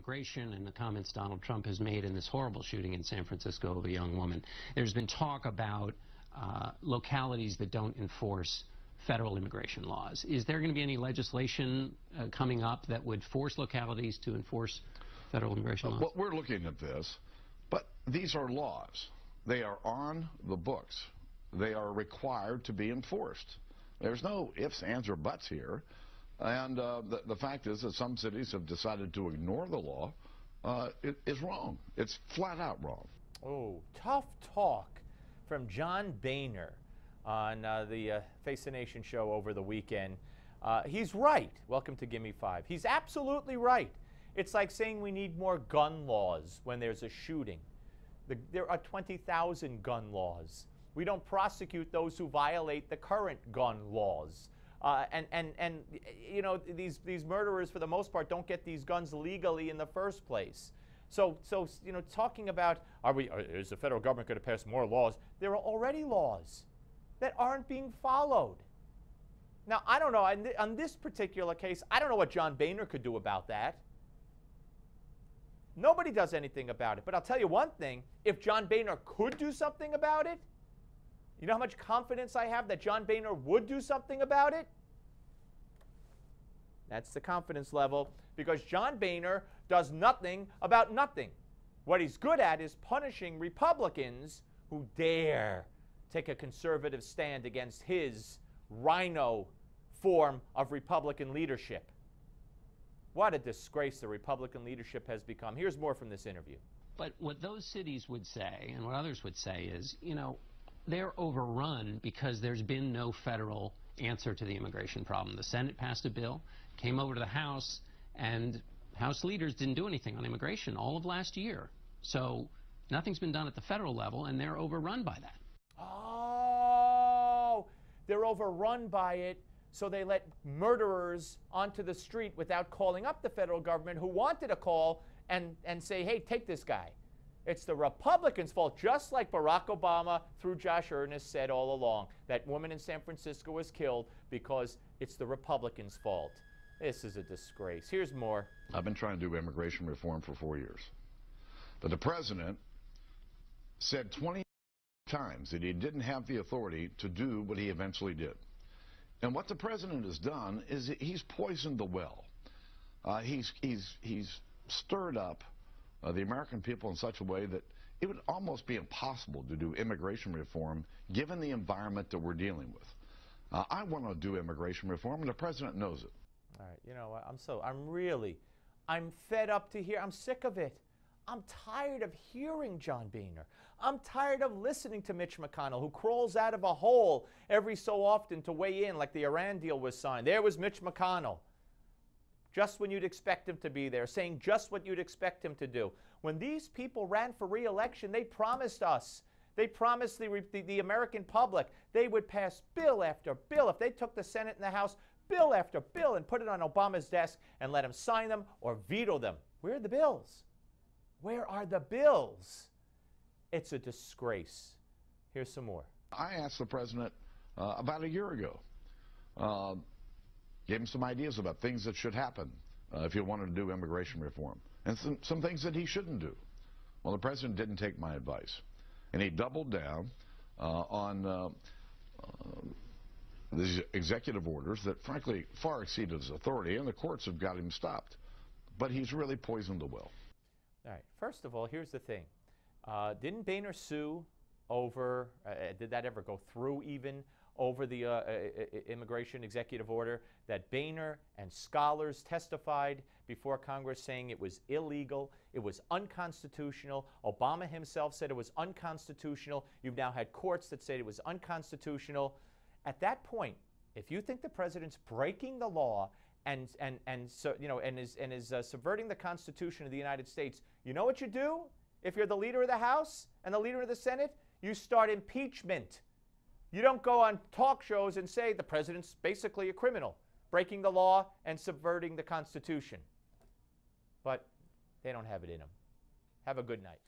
immigration and the comments Donald Trump has made in this horrible shooting in San Francisco of a young woman, there's been talk about localities that don't enforce federal immigration laws. Is there going to be any legislation coming up that would force localities to enforce federal immigration laws? Well, we're looking at this, but these are laws. They are on the books. They are required to be enforced. There's no ifs, ands, or buts here. And the fact is that some cities have decided to ignore the law. It is wrong. It's flat out wrong. Oh, tough talk from John Boehner on the Face the Nation show over the weekend. He's right. Welcome to Gimme 5. He's absolutely right. It's like saying we need more gun laws when there's a shooting. There are 20,000 gun laws. We don't prosecute those who violate the current gun laws. And you know, these murderers, for the most part, don't get these guns legally in the first place. So you know, talking about is the federal government going to pass more laws? There are already laws that aren't being followed. Now, I don't know, on this particular case, I don't know what John Boehner could do about that. Nobody does anything about it. But I'll tell you one thing, if John Boehner could do something about it, you know how much confidence I have that John Boehner would do something about it? That's the confidence level, because John Boehner does nothing about nothing. What he's good at is punishing Republicans who dare take a conservative stand against his rhino form of Republican leadership. What a disgrace the Republican leadership has become. Here's more from this interview. But what those cities would say, and what others would say, is, you know, they're overrun because there's been no federal answer to the immigration problem. The Senate passed a bill, came over to the House, and House leaders didn't do anything on immigration all of last year. So nothing's been done at the federal level, and they're overrun by that. Oh, they're overrun by it, so they let murderers onto the street without calling up the federal government, who wanted to call and say, hey, take this guy. It's the Republicans' fault, just like Barack Obama through Josh Earnest said all along. That woman in San Francisco was killed because it's the Republicans' fault. This is a disgrace. Here's more. I've been trying to do immigration reform for 4 years. But the president said 20 times that he didn't have the authority to do what he eventually did. And what the president has done is he's poisoned the well. He's stirred up the American people in such a way that it would almost be impossible to do immigration reform given the environment that we're dealing with. I want to do immigration reform, and the president knows it. All right, you know what? I'm fed up to hear. I'm sick of it. I'm tired of hearing John Boehner. I'm tired of listening to Mitch McConnell, who crawls out of a hole every so often to weigh in like the Iran deal was signed. There was Mitch McConnell, just when you'd expect him to be there, saying just what you'd expect him to do. When these people ran for re-election, they promised us, they promised the American public they would pass bill after bill. If they took the Senate and the House, bill after bill, and put it on Obama's desk and let him sign them or veto them. Where are the bills? Where are the bills? It's a disgrace. Here's some more. I asked the president about a year ago. Gave him some ideas about things that should happen if he wanted to do immigration reform, and some things that he shouldn't do. Well, the president didn't take my advice, and he doubled down on these executive orders that, frankly, far exceeded his authority, and the courts have got him stopped. But he's really poisoned the well. All right. First of all, here's the thing. Didn't Boehner sue over, did that ever go through even, over the immigration executive order that Boehner and scholars testified before Congress saying it was illegal, it was unconstitutional. Obama himself said it was unconstitutional. You've now had courts that said it was unconstitutional. At that point, if you think the president's breaking the law and is subverting the Constitution of the United States, you know what you do? If you're the leader of the House and the leader of the Senate, you start impeachment. You don't go on talk shows and say the president's basically a criminal, breaking the law and subverting the Constitution. But they don't have it in them. Have a good night.